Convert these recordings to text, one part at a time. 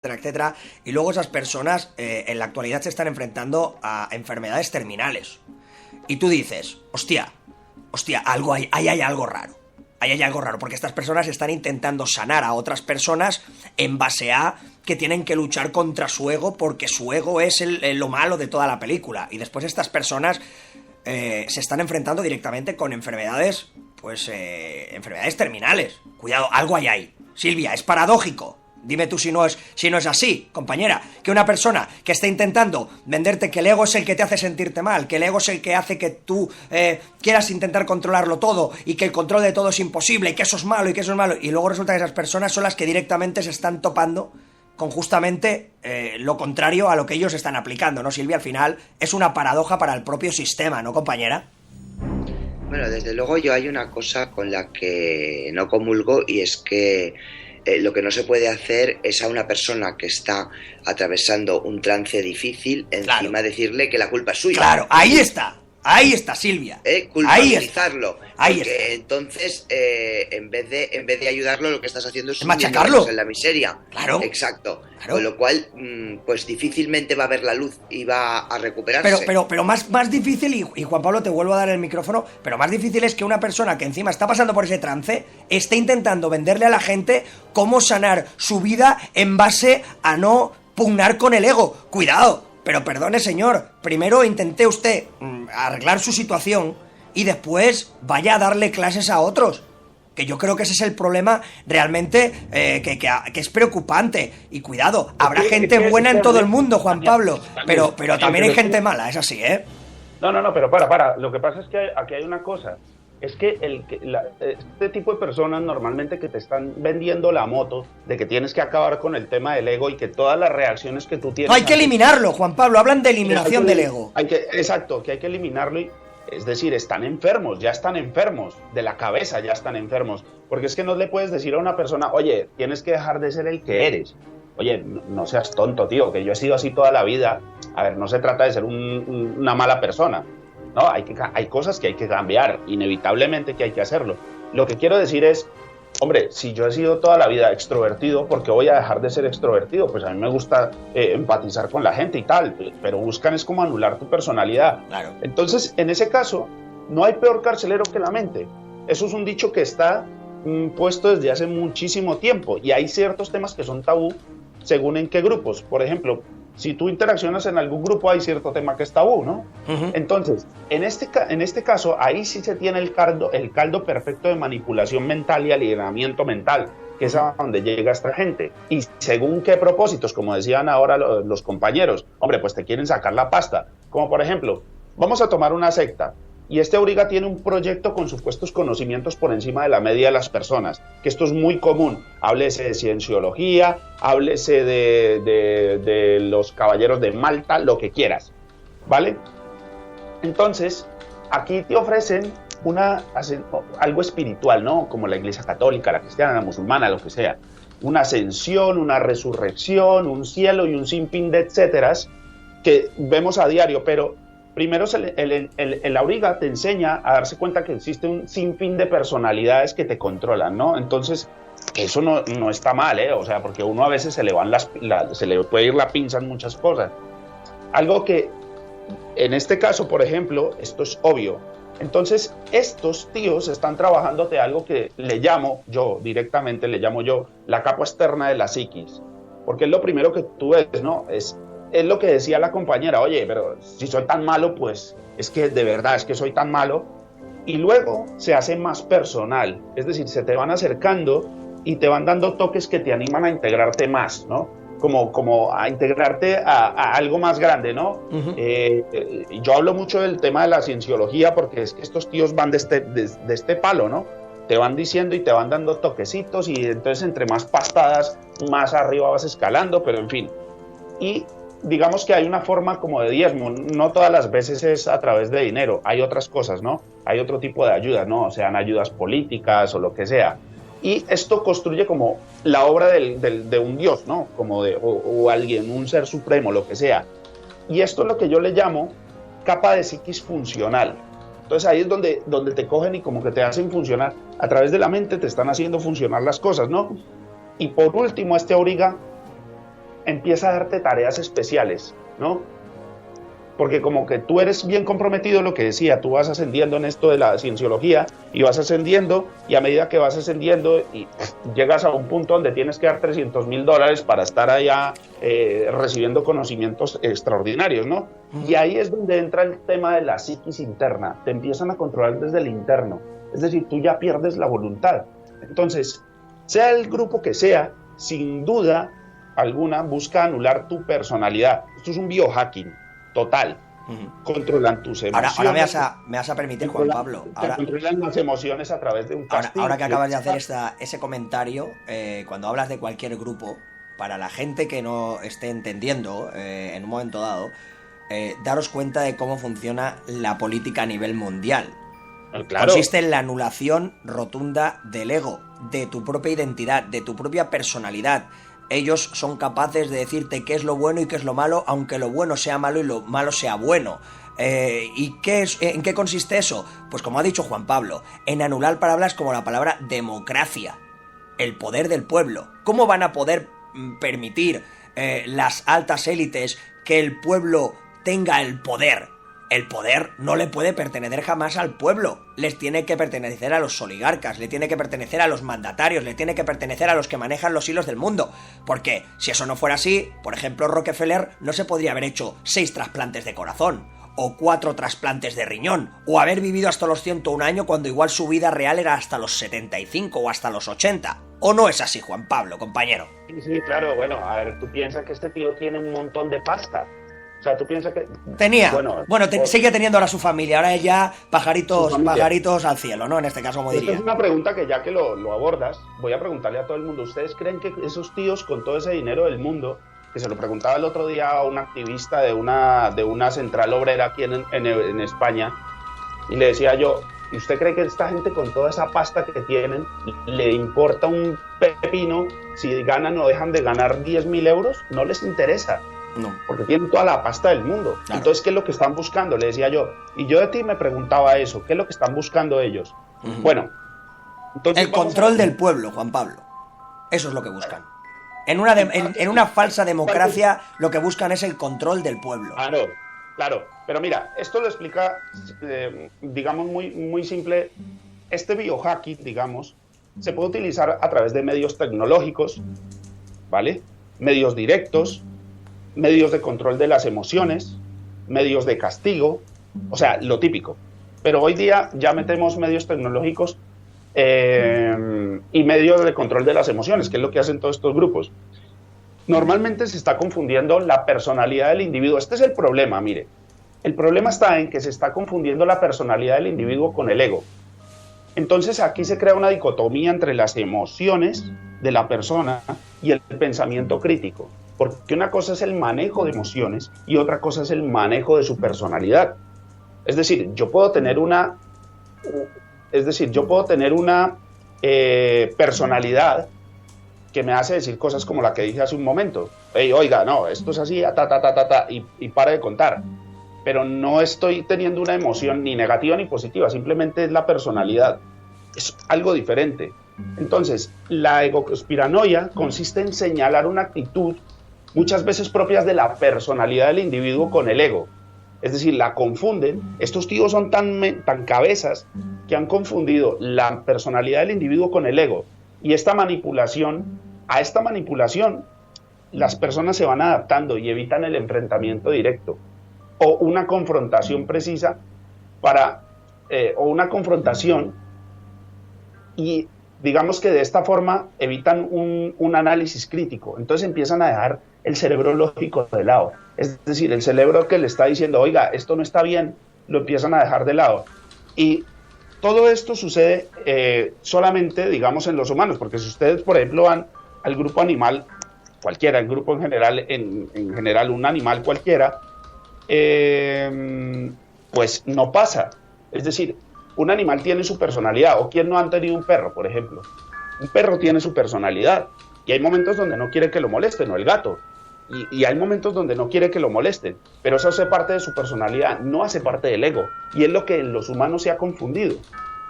etcétera, y luego esas personas en la actualidad se están enfrentando a enfermedades terminales. Y tú dices, hostia, algo ahí hay algo raro. Ahí hay algo raro, porque estas personas están intentando sanar a otras personas en base a que tienen que luchar contra su ego, porque su ego es lo malo de toda la película. Y después estas personas se están enfrentando directamente con enfermedades, enfermedades terminales. Cuidado, algo hay ahí. Silvia, es paradójico. Dime tú si no es así, compañera, que una persona que está intentando venderte que el ego es el que te hace sentirte mal, que el ego es el que hace que tú quieras intentar controlarlo todo y que el control de todo es imposible y que eso es malo y luego resulta que esas personas son las que directamente se están topando con justamente lo contrario a lo que ellos están aplicando, ¿no, Silvia? Al final es una paradoja para el propio sistema, ¿no, compañera? Bueno, desde luego yo hay una cosa con la que no comulgo y es que lo que no se puede hacer es a una persona que está atravesando un trance difícil encima decirle que la culpa es suya. Claro, ahí está, Silvia. Culpabilizarlo. Ahí porque está. Entonces, en vez de ayudarlo, lo que estás haciendo es machacarlo en la miseria. Claro. Exacto. Claro. Con lo cual, pues difícilmente va a ver la luz y va a recuperarse. Pero más difícil, y Juan Pablo, te vuelvo a dar el micrófono, pero más difícil es que una persona que encima está pasando por ese trance esté intentando venderle a la gente cómo sanar su vida en base a no pugnar con el ego. Cuidado. Pero perdone, señor, primero intente usted arreglar su situación y después vaya a darle clases a otros. Que yo creo que ese es el problema realmente que es preocupante. Y cuidado, habrá gente buena en todo el mundo, Juan Pablo, pero también hay gente mala, es así, ¿eh? No, pero para. Lo que pasa es que aquí hay una cosa. Es que este tipo de personas normalmente que te están vendiendo la moto de que tienes que acabar con el tema del ego y que todas las reacciones que tú tienes... No, hay que eliminarlo, Juan Pablo, hablan de eliminación del ego. Exacto, que hay que eliminarlo es decir, están enfermos, ya están enfermos, de la cabeza ya están enfermos, porque es que no le puedes decir a una persona, oye, tienes que dejar de ser el que eres. Oye, no seas tonto, tío, que yo he sido así toda la vida. A ver, no se trata de ser una mala persona. No, hay cosas que hay que cambiar, inevitablemente que hay que hacerlo. Lo que quiero decir es, hombre, si yo he sido toda la vida extrovertido, ¿por qué voy a dejar de ser extrovertido? Pues a mí me gusta empatizar con la gente y tal, pero buscan es como anular tu personalidad. Claro. Entonces, en ese caso, no hay peor carcelero que la mente. Eso es un dicho que está puesto desde hace muchísimo tiempo y hay ciertos temas que son tabú según en qué grupos. Por ejemplo, si tú interaccionas en algún grupo, hay cierto tema que es tabú, ¿no? Uh-huh. Entonces, en este caso, ahí sí se tiene el caldo perfecto de manipulación mental y alienamiento mental, que es a donde llega esta gente. Y según qué propósitos, como decían ahora los compañeros, hombre, pues te quieren sacar la pasta. Como por ejemplo, vamos a tomar una secta. Y este auriga tiene un proyecto con supuestos conocimientos por encima de la media de las personas, que esto es muy común. Háblese de cienciología, háblese de los caballeros de Malta, lo que quieras, ¿vale? Entonces, aquí te ofrecen algo espiritual, ¿no? Como la iglesia católica, la cristiana, la musulmana, lo que sea. Una ascensión, una resurrección, un cielo y un sinfín de etcéteras que vemos a diario, pero... Primero, el auriga te enseña a darse cuenta que existe un sinfín de personalidades que te controlan, ¿no? Entonces, eso no está mal, ¿eh? O sea, porque uno a veces se le puede ir la pinza en muchas cosas. Algo que, en este caso, por ejemplo, esto es obvio. Entonces, estos tíos están trabajándote algo que directamente le llamo yo, la capa externa de la psiquis. Porque es lo primero que tú ves, ¿no? Es lo que decía la compañera, oye, pero si soy tan malo, pues es que de verdad es que soy tan malo. Y luego se hace más personal, es decir, se te van acercando y te van dando toques que te animan a integrarte más, ¿no? Como a integrarte a algo más grande, ¿no? Uh-huh. Yo hablo mucho del tema de la cienciología porque es que estos tíos van de este palo, ¿no? Te van diciendo y te van dando toquecitos y entonces entre más pastadas, más arriba vas escalando, pero en fin. Y digamos que hay una forma como de diezmo, no todas las veces es a través de dinero, hay otras cosas, ¿no? Hay otro tipo de ayudas, ¿no? Sean ayudas políticas o lo que sea. Y esto construye como la obra de un dios, ¿no? Como o alguien, un ser supremo, lo que sea. Y esto es lo que yo le llamo capa de psiquis funcional. Entonces ahí es donde te cogen y como que te hacen funcionar. A través de la mente te están haciendo funcionar las cosas, ¿no? Y por último, este auriga empieza a darte tareas especiales, ¿no? Porque como que tú eres bien comprometido, lo que decía, tú vas ascendiendo en esto de la cienciología y vas ascendiendo, y a medida que vas ascendiendo y llegas a un punto donde tienes que dar $300,000 para estar allá recibiendo conocimientos extraordinarios, ¿no? Y ahí es donde entra el tema de la psiquis interna, te empiezan a controlar desde el interno, es decir, tú ya pierdes la voluntad. Entonces, sea el grupo que sea, sin duda alguna busca anular tu personalidad. Esto es un biohacking total. Controlan tus emociones. Ahora me vas a permitir, Juan Pablo. Ahora controlan las emociones a través de un castigo. Ahora que acabas de hacer ese comentario, cuando hablas de cualquier grupo, para la gente que no esté entendiendo en un momento dado, daros cuenta de cómo funciona la política a nivel mundial. Claro. Consiste en la anulación rotunda del ego, de tu propia identidad, de tu propia personalidad. Ellos son capaces de decirte qué es lo bueno y qué es lo malo, aunque lo bueno sea malo y lo malo sea bueno. ¿Y en qué consiste eso? Pues como ha dicho Juan Pablo, en anular palabras como la palabra democracia, el poder del pueblo. ¿Cómo van a poder permitir las altas élites que el pueblo tenga el poder? El poder no le puede pertenecer jamás al pueblo, les tiene que pertenecer a los oligarcas, le tiene que pertenecer a los mandatarios, le tiene que pertenecer a los que manejan los hilos del mundo. Porque si eso no fuera así, por ejemplo, Rockefeller no se podría haber hecho 6 trasplantes de corazón, o 4 trasplantes de riñón, o haber vivido hasta los 101 años cuando igual su vida real era hasta los 75 o hasta los 80. ¿O no es así, Juan Pablo, compañero? Sí, claro, bueno, a ver, tú piensas que este tío tiene un montón de pasta. O sea, tú piensas que... Tenía. Sigue teniendo ahora su familia. Ahora es ya pajaritos al cielo, ¿no? En este caso, como diría. Esta es una pregunta que ya que lo abordas, voy a preguntarle a todo el mundo. ¿Ustedes creen que esos tíos con todo ese dinero del mundo, que se lo preguntaba el otro día a un activista de una central obrera aquí en España, y le decía yo, ¿y usted cree que esta gente con toda esa pasta que tienen, le importa un pepino si ganan o dejan de ganar 10.000 euros? No les interesa. No. Porque tienen toda la pasta del mundo. Claro. Entonces, ¿qué es lo que están buscando? Le decía yo. Y yo de ti me preguntaba eso. ¿Qué es lo que están buscando ellos? Bueno. Entonces el control del pueblo, Juan Pablo. Eso es lo que buscan. En una falsa democracia lo que buscan es el control del pueblo. Claro. Pero mira, esto lo explica, digamos, muy, muy simple. Este biohacking, digamos, se puede utilizar a través de medios tecnológicos, ¿vale? Medios directos, medios de control de las emociones, medios de castigo, o sea, lo típico. Pero hoy día ya metemos medios tecnológicos y medios de control de las emociones, que es lo que hacen todos estos grupos. Normalmente se está confundiendo la personalidad del individuo. Este es el problema, mire. El problema está en que se está confundiendo la personalidad del individuo con el ego. Entonces aquí se crea una dicotomía entre las emociones de la persona y el pensamiento crítico. Porque una cosa es el manejo de emociones y otra cosa es el manejo de su personalidad. Es decir, yo puedo tener una personalidad que me hace decir cosas como la que dije hace un momento. Hey, oiga, no, esto es así, y para de contar. Pero no estoy teniendo una emoción ni negativa ni positiva, simplemente es la personalidad. Es algo diferente. Entonces, la egoconspiranoia consiste en señalar una actitud muchas veces propias de la personalidad del individuo con el ego. Es decir, la confunden. Estos tíos son tan cabezas que han confundido la personalidad del individuo con el ego. Y a esta manipulación, las personas se van adaptando y evitan el enfrentamiento directo o una confrontación precisa o una confrontación, y digamos que de esta forma evitan un análisis crítico. Entonces empiezan a dejar el cerebro lógico de lado. Es decir, el cerebro que le está diciendo, oiga, esto no está bien, lo empiezan a dejar de lado. Y todo esto sucede solamente, digamos, en los humanos, porque si ustedes, por ejemplo, van al grupo animal cualquiera, el grupo en general, un animal cualquiera, pues no pasa. Es decir, un animal tiene su personalidad. ¿O quién no han tenido un perro, por ejemplo? Un perro tiene su personalidad. Y hay momentos donde no quiere que lo molesten, o el gato. Y hay momentos donde no quiere que lo molesten. Pero eso hace parte de su personalidad, no hace parte del ego. Y es lo que en los humanos se ha confundido.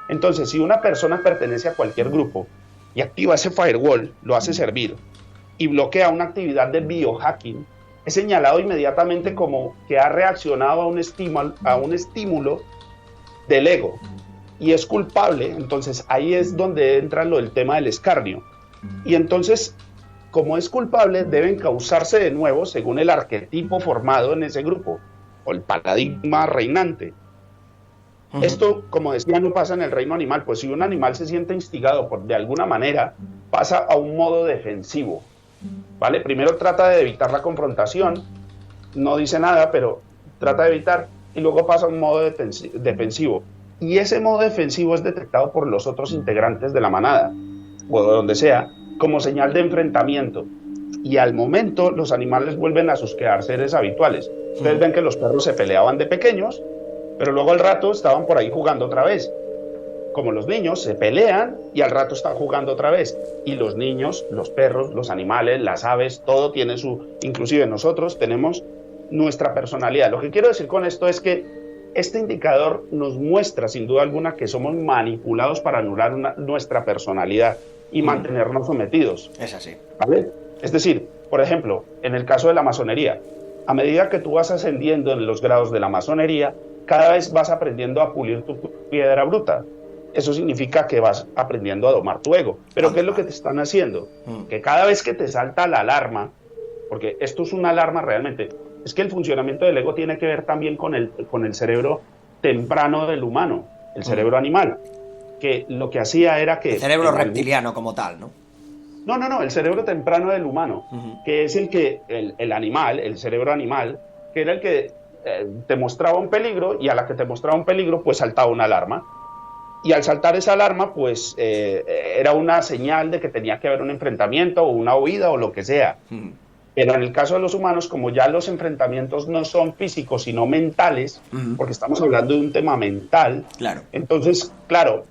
Entonces, si una persona pertenece a cualquier grupo y activa ese firewall, lo hace servir, y bloquea una actividad de biohacking, es señalado inmediatamente como que ha reaccionado a un estímulo del ego y es culpable. Entonces ahí es donde entra lo del tema del escarnio. Y entonces, como es culpable, deben causarse de nuevo según el arquetipo formado en ese grupo o el paradigma reinante. Esto, como decía, no pasa en el reino animal. Pues si un animal se siente instigado de alguna manera, pasa a un modo defensivo, ¿vale? Primero trata de evitar la confrontación, no dice nada, pero trata de evitar, y luego pasa a un modo defensivo. Y ese modo defensivo es detectado por los otros integrantes de la manada, o de donde sea, como señal de enfrentamiento. Y al momento los animales vuelven a sus quehaceres habituales. Ustedes ven que los perros se peleaban de pequeños, pero luego al rato estaban por ahí jugando otra vez. Como los niños se pelean y al rato están jugando otra vez. Y los niños, los perros, los animales, las aves, todo tiene inclusive nosotros tenemos nuestra personalidad. Lo que quiero decir con esto es que este indicador nos muestra sin duda alguna que somos manipulados para anular nuestra personalidad y mantenernos sometidos. Es así. ¿Vale? Es decir, por ejemplo, en el caso de la masonería, a medida que tú vas ascendiendo en los grados de la masonería, cada vez vas aprendiendo a pulir tu piedra bruta. Eso significa que vas aprendiendo a domar tu ego. Pero ¿qué es lo que te están haciendo? Que cada vez que te salta la alarma, porque esto es una alarma realmente, es que el funcionamiento del ego tiene que ver también con el cerebro temprano del humano, el cerebro animal, que lo que hacía era que... El cerebro reptiliano como tal, ¿no? No, el cerebro temprano del humano, que es el animal, el cerebro animal, que era el que te mostraba un peligro, y a la que te mostraba un peligro, pues saltaba una alarma. Y al saltar esa alarma, pues era una señal de que tenía que haber un enfrentamiento o una huida o lo que sea. Pero en el caso de los humanos, como ya los enfrentamientos no son físicos, sino mentales, porque estamos hablando de un tema mental, claro. Entonces, claro,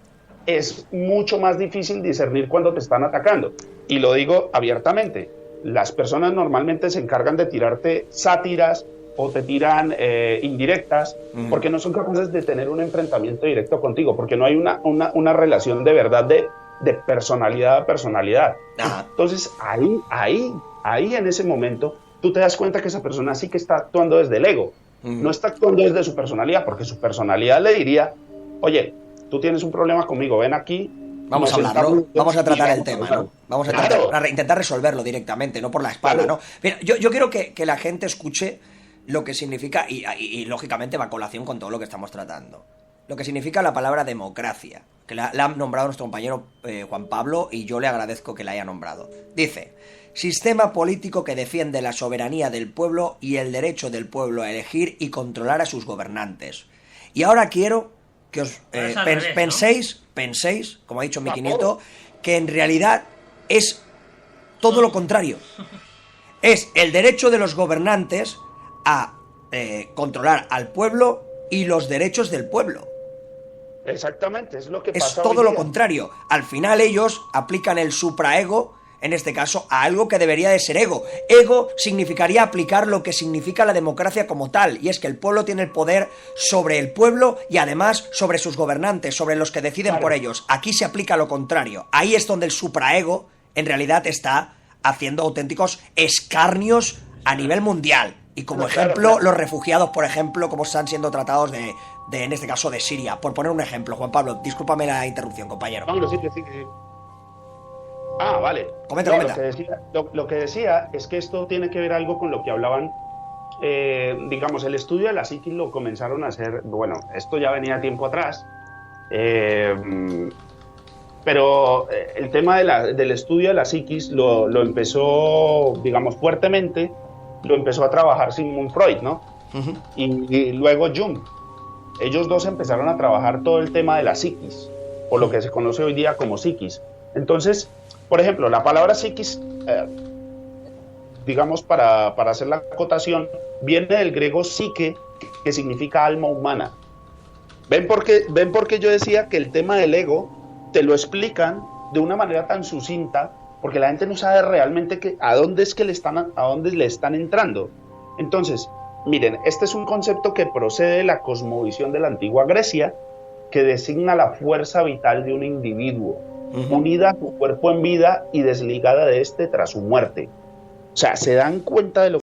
es mucho más difícil discernir cuando te están atacando. Y lo digo abiertamente, las personas normalmente se encargan de tirarte sátiras o te tiran indirectas, porque no son capaces de tener un enfrentamiento directo contigo, porque no hay una relación de verdad de personalidad a personalidad. Ajá. Entonces, ahí en ese momento, tú te das cuenta que esa persona sí que está actuando desde el ego, no está actuando desde su personalidad, porque su personalidad le diría, oye, tú tienes un problema conmigo, ven aquí. Vamos a hablarlo, vamos a tratar el tema, ¿no? Vamos a intentar resolverlo directamente, no por la espalda, ¿no? Mira, yo quiero que la gente escuche lo que significa, y lógicamente va a colación con todo lo que estamos tratando, lo que significa la palabra democracia, que la ha nombrado nuestro compañero Juan Pablo, y yo le agradezco que la haya nombrado. Dice: sistema político que defiende la soberanía del pueblo y el derecho del pueblo a elegir y controlar a sus gobernantes. Y ahora quiero que os penséis, como ha dicho Miki Nieto, que en realidad es todo lo contrario. Es el derecho de los gobernantes a controlar al pueblo y los derechos del pueblo. Exactamente, es lo que pasa. Es todo lo contrario. Al final ellos aplican el supraego, en este caso, a algo que debería de ser ego. Ego significaría aplicar lo que significa la democracia como tal, y es que el pueblo tiene el poder sobre el pueblo y además sobre sus gobernantes, sobre los que deciden por ellos. Aquí se aplica lo contrario. Ahí es donde el supraego en realidad está haciendo auténticos escarnios a nivel mundial. Y como ejemplo, los refugiados, por ejemplo, cómo están siendo tratados en este caso, de Siria. Por poner un ejemplo, Juan Pablo, discúlpame la interrupción, compañero. No, sí. Ah, vale. Comenta. Lo que decía es que esto tiene que ver algo con lo que hablaban, digamos, el estudio de la psiquis lo comenzaron a hacer, bueno, esto ya venía tiempo atrás, pero el tema del estudio de la psiquis lo empezó, digamos, fuertemente, lo empezó a trabajar Sigmund Freud, ¿no? Y luego Jung. Ellos dos empezaron a trabajar todo el tema de la psiquis, o lo que se conoce hoy día como psiquis. Entonces, por ejemplo, la palabra psiquis, digamos, para hacer la acotación, viene del griego psique, que significa alma humana. ¿Ven por qué yo decía que el tema del ego te lo explican de una manera tan sucinta? Porque la gente no sabe realmente a dónde le están entrando. Entonces, miren, este es un concepto que procede de la cosmovisión de la antigua Grecia, que designa la fuerza vital de un individuo, unida a su cuerpo en vida y desligada de este tras su muerte. sea, se dan cuenta de lo